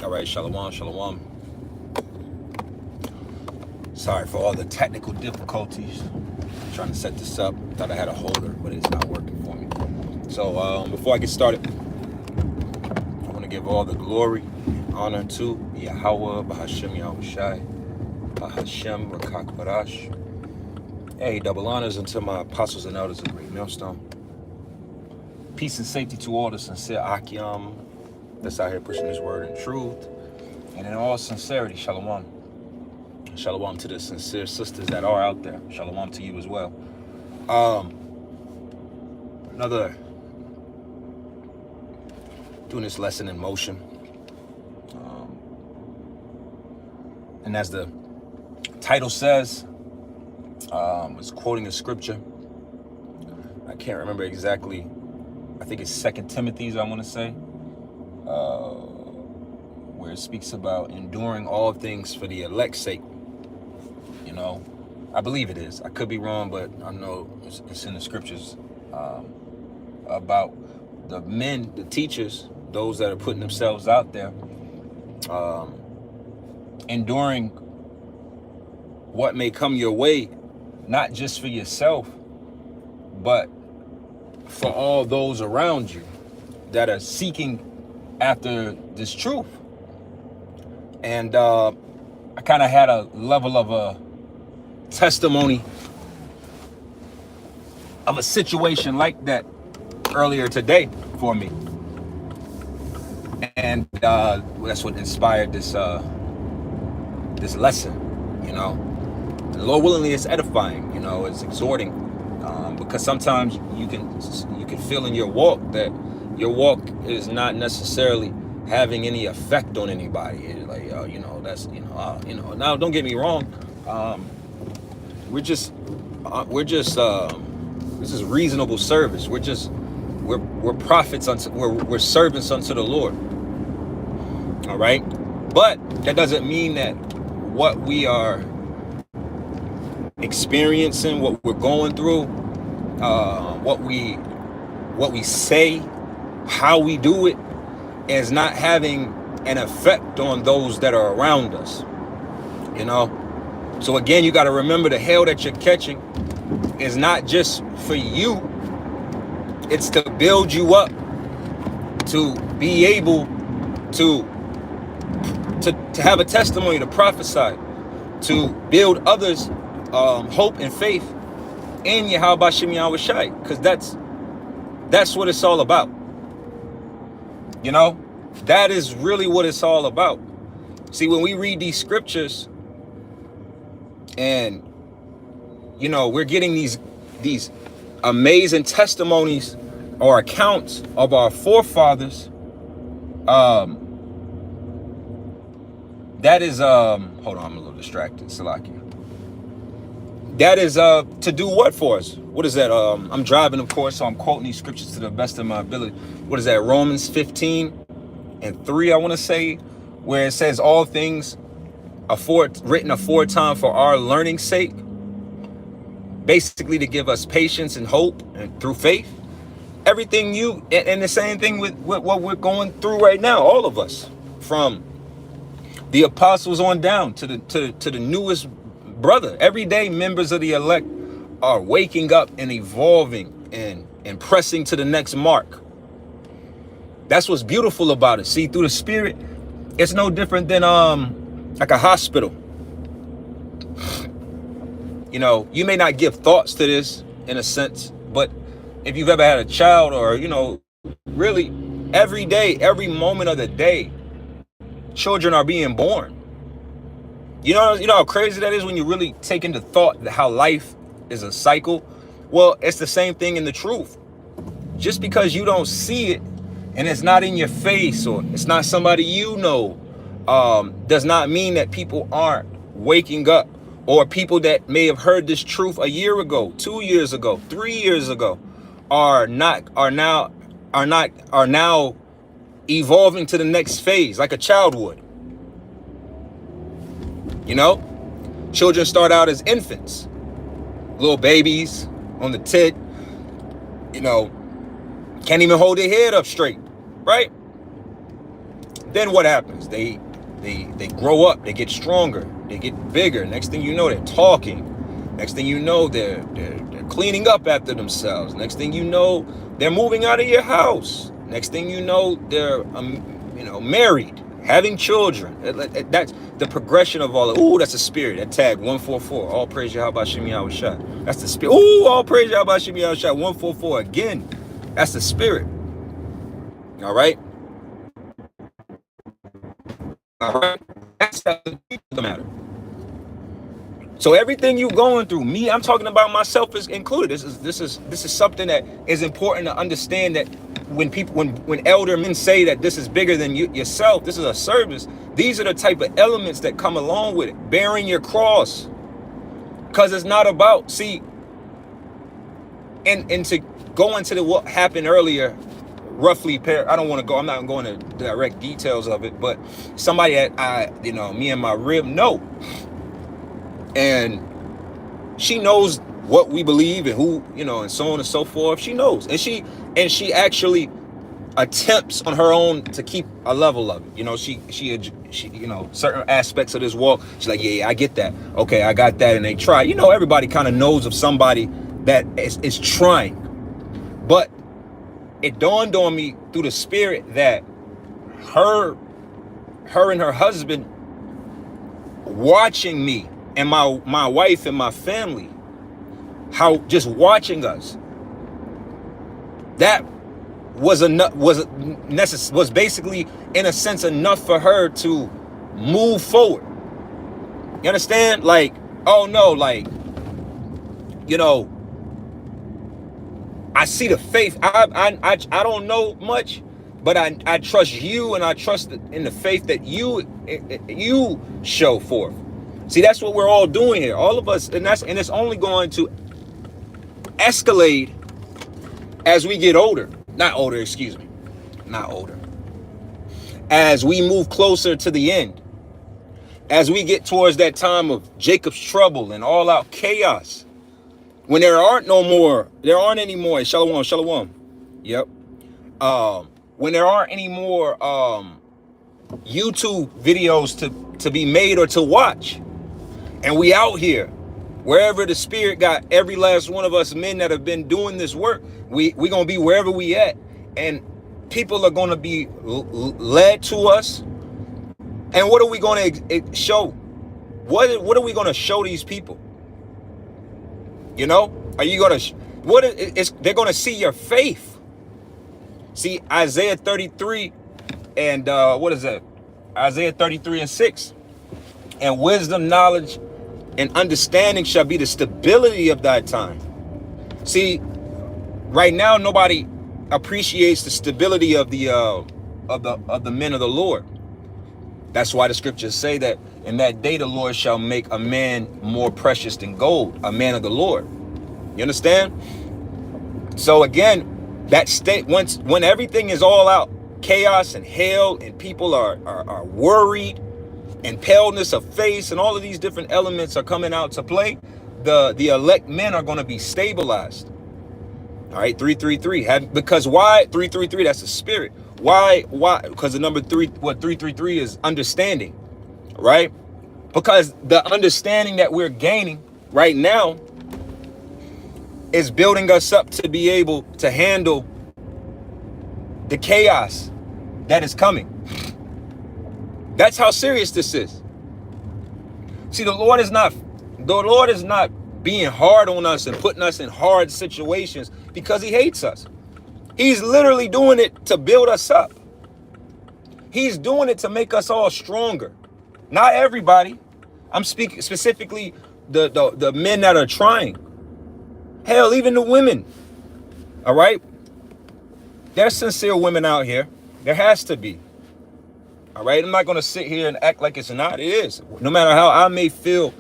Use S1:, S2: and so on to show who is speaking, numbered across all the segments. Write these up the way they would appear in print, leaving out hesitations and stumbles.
S1: All right, shalom, shalom. Sorry for all the technical difficulties. I'm trying to set this up. Thought I had a holder, but it's not working for me. So before I get started, I want to give all the glory and honor to Yahweh, Bahashem Yahushai, Bahashem Rakak Barash. Hey, double honors unto my apostles and elders of Great Millstone. Peace and safety to all the sincere Akim that's out here pushing this word in truth. And in all sincerity, shalom. Shalom to the sincere sisters that are out there. Shalom to you as well. Doing this lesson in motion. And as the title says, it's quoting a scripture. I can't remember exactly. I think it's 2 Timothy, I want to say. Where it speaks about enduring all things for the elect's sake. You know, I believe it is. I could be wrong, but I know it's in the scriptures about the men, the teachers, those that are putting themselves out there, enduring what may come your way, not just for yourself, but for all those around you that are seeking after this truth. And I kind of had a level of a testimony of a situation like that earlier today for me. And that's what inspired this this lesson, you know. The Lord willingly is edifying, you know, it's exhorting, because sometimes you can feel in your walk that your walk is not necessarily having any effect on anybody. It's like, you know, that's, now don't get me wrong. We're just, this is reasonable service. We're prophets we're servants unto the Lord. All right. But that doesn't mean that what we are experiencing, what we're going through, what we say, how we do it, is not having an effect on those that are around us, you know. So again, you got to remember the hell that you're catching is not just for you. It's to build you up, to be able to have a testimony, to prophesy, to build others hope and faith in Yahweh Bashem Yahushai, because that's what it's all about. You know, that is really what it's all about. See, when we read these scriptures and, you know, we're getting these amazing testimonies or accounts of our forefathers, that is, hold on, I'm a little distracted, Salakia. That is to do what for us? What is that? I'm driving, of course, so I'm quoting these scriptures to the best of my ability. What is that? Romans 15:3, I want to say, where it says all things written aforetime for our learning's sake, basically to give us patience and hope and through faith. Everything and the same thing with what we're going through right now, all of us, from the apostles on down to the newest brother. Every day members of the elect are waking up and evolving and pressing to the next mark. That's what's beautiful about it. See, through the spirit, it's no different than like a hospital. You know, you may not give thoughts to this in a sense, but if you've ever had a child, or, you know, really every day, every moment of the day, children are being born. You know how crazy that is when you really take into thought how life is a cycle. Well, it's the same thing in the truth. Just because you don't see it and it's not in your face, or it's not somebody you know, does not mean that people aren't waking up, or people that may have heard this truth a year ago, 2 years ago, 3 years ago, are now evolving to the next phase like a child would. You know, children start out as infants, little babies on the tit, you know, can't even hold their head up straight, right? then what happens? They grow up, they get stronger, they get bigger. Next thing you know, they're talking. Next thing you know, they're cleaning up after themselves. Next thing you know, they're moving out of your house. Next thing you know, they're married, having children. That's the progression of all. Ooh, that's a spirit. That tag 144. All praise Yahweh Shemi Yahushua. That's the spirit. Ooh, all praise Yahweh Shemi Yahushua. 144 again. That's the spirit. All right. All right. That's the matter. So everything you going through, me, I'm talking about myself is included. This is something that is important to understand, that when elder men say that this is bigger than yourself, this is a service. These are the type of elements that come along with it. Bearing your cross. Because it's not about, see, and to go into what happened earlier, roughly, I don't want to go, I'm not going to direct details of it, but somebody that me and my rib know. And she knows what we believe and who, and so on and so forth. She knows. And she actually attempts on her own to keep a level of it. She certain aspects of this walk, she's like, yeah, I get that. Okay, I got that. And they try. Everybody kind of knows of somebody that is trying. But it dawned on me through the spirit that her and her husband watching me and my wife and my family, how just watching us, that was basically in a sense enough for her to move forward. You understand? Like, oh no, like, I see the faith. I don't know much, but I trust you, and I trust in the faith that you show forth. See, that's what we're all doing here, all of us, and it's only going to escalate as we get older. Not older, excuse me. Not older. As we move closer to the end, as we get towards that time of Jacob's trouble and all out chaos, when there aren't any more, shalom. Yep. When there aren't any more YouTube videos to be made or to watch, and we out here, wherever the spirit got every last one of us men that have been doing this work, we gonna be wherever we at, and people are gonna be led to us. And what are we gonna show? What are we gonna show these people? Are you gonna? They're gonna see your faith. See Isaiah 33 and what is that? Isaiah 33 and 6. And wisdom, knowledge, and understanding shall be the stability of thy time. See, right now nobody appreciates the stability of the men of the Lord. That's why the scriptures say that in that day the Lord shall make a man more precious than gold, a man of the Lord. You understand? So again, that state, when everything is all out, chaos and hell, and people are worried, and paleness of face, and all of these different elements are coming out to play, the elect men are going to be stabilized. All right, 333. Because why 333? That's the spirit. Why? Because the number 3, what 333 is understanding, right? Because the understanding that we're gaining right now is building us up to be able to handle the chaos that is coming. That's how serious this is. See, the Lord is not being hard on us and putting us in hard situations because he hates us. He's literally doing it to build us up. He's doing it to make us all stronger. Not everybody. I'm speaking specifically the men that are trying. Hell, even the women. All right? There's sincere women out here. There has to be. All right? I'm not going to sit here and act like it's not. It is. No matter how I may feel,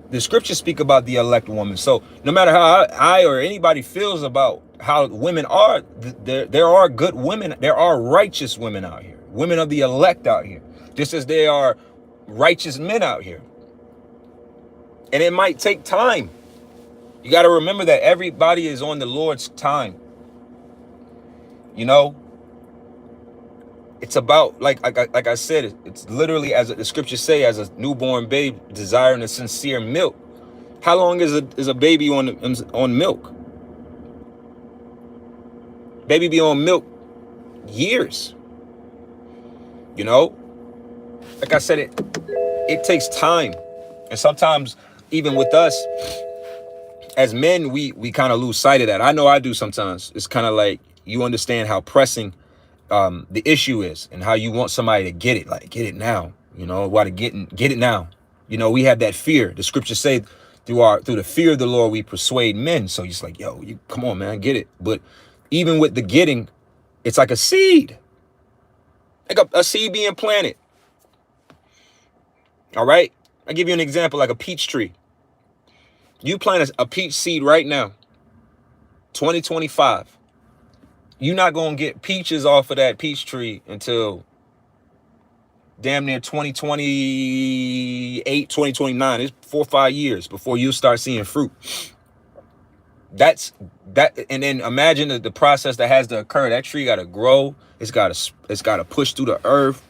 S1: the scriptures speak about the elect woman. So no matter how I or anybody feels about how women are, there are good women. There are righteous women out here. Women of the elect out here. Just as there are righteous men out here. And it might take time. You got to remember that everybody is on the Lord's time. It's about, like I said, it's literally, as the scriptures say, as a newborn babe desiring a sincere milk. How long is a baby on milk? Baby be on milk years. You know, like I said, it takes time, and sometimes even with us as men, we kind of lose sight of that. I know I do sometimes. It's kind of like you understand how pressing the issue is, and how you want somebody to get it, like get it now. You know, why to get it now. You know, we have that fear. The scriptures say through the fear of the Lord we persuade men. So it's like, yo, you come on, man, get it. But even with the getting, it's like a seed, like a seed being planted. All right, I'll give you an example, like a peach tree. You plant a peach seed right now, 2025. You're not going to get peaches off of that peach tree until damn near 2028, 2029. It's 4 or 5 years before you start seeing fruit. That's that. And then imagine the process that has to occur. That tree got to grow. It's got to push through the earth.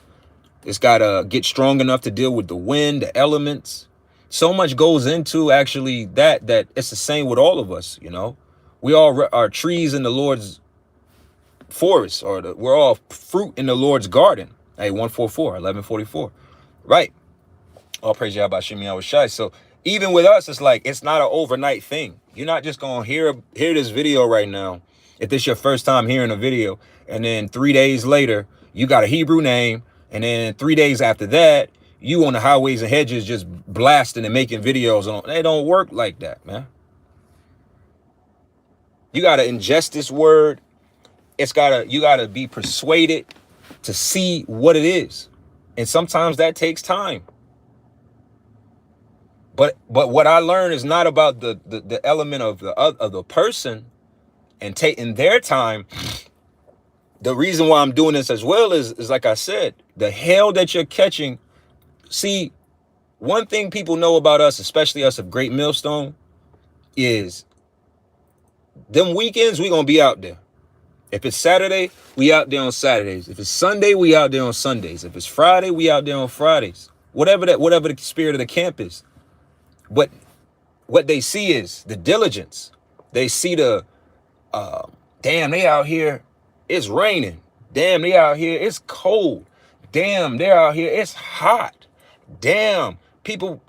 S1: It's got to get strong enough to deal with the wind, the elements. So much goes into actually that it's the same with all of us. You know, we all are trees in the Lord's forest, or we're all fruit in the Lord's garden. Hey, 144, 1144. Right. All praise Yahweh Shem Yahushai. So even with us, it's like, it's not an overnight thing. You're not just going to hear this video right now, if this your first time hearing a video, and then 3 days later, you got a Hebrew name, and then 3 days after that, you on the highways and hedges just blasting and making videos. They don't work like that, man. You got to ingest this word. You got to be persuaded to see what it is. And sometimes that takes time. But what I learned is not about the element of the person and taking their time. The reason why I'm doing this as well is like I said, the hell that you're catching. See, one thing people know about us, especially us of Great Millstone, is them weekends we gonna be out there. If it's Saturday, we out there on Saturdays. If it's Sunday, we out there on Sundays. If it's Friday, we out there on Fridays. Whatever the spirit of the camp is. But what they see is the diligence. They see the, damn, they out here, it's raining. Damn, they out here, it's cold. Damn, they're out here, it's hot. Damn, people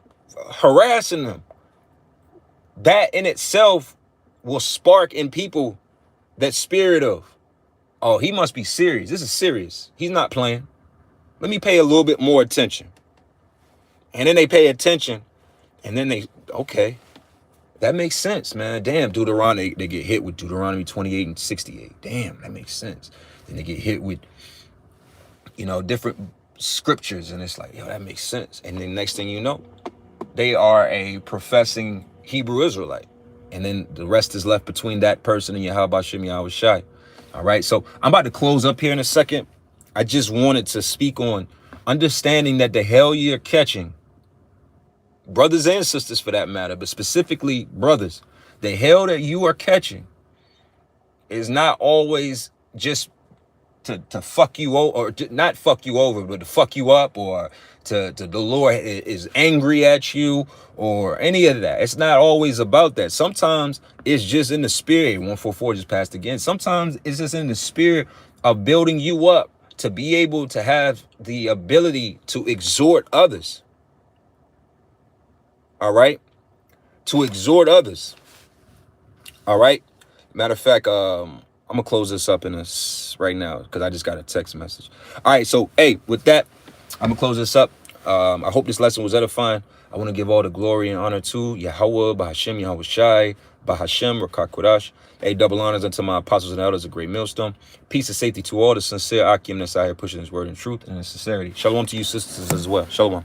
S1: harassing them. That in itself will spark in people that spirit of, oh, he must be serious. This is serious. He's not playing. Let me pay a little bit more attention. And then they pay attention, and then okay, that makes sense, man. Damn, Deuteronomy, they get hit with Deuteronomy 28 and 68. Damn, that makes sense. Then they get hit with, different scriptures, and it's like, yo, that makes sense. And then next thing you know, they are a professing Hebrew Israelite. And then the rest is left between that person and Yahweh Shem Yahushai. All right, so I'm about to close up here in a second. I just wanted to speak on understanding that the hell you're catching, brothers and sisters for that matter, but specifically brothers, the hell that you are catching is not always just to fuck you over, or not fuck you over, but to fuck you up, or to the Lord is angry at you, or any of that. It's not always about that. Sometimes it's just in the spirit. 144 just passed again. Sometimes it's just in the spirit of building you up to be able to have the ability to exhort others. All right? To exhort others. All right? Matter of fact, I'm going to close this up right now because I just got a text message. All right, so, hey, with that, I'm going to close this up. I hope this lesson was edifying. I want to give all the glory and honor to Yahweh, Bahashem, Yahushai, Bahashem, Rakakwadash. Hey, double honors unto my apostles and elders of Great Millstone. Peace and safety to all the sincere GMSIHATEMYLIFE4 pushing his word in truth and in sincerity. Shalom to you sisters as well. Shalom.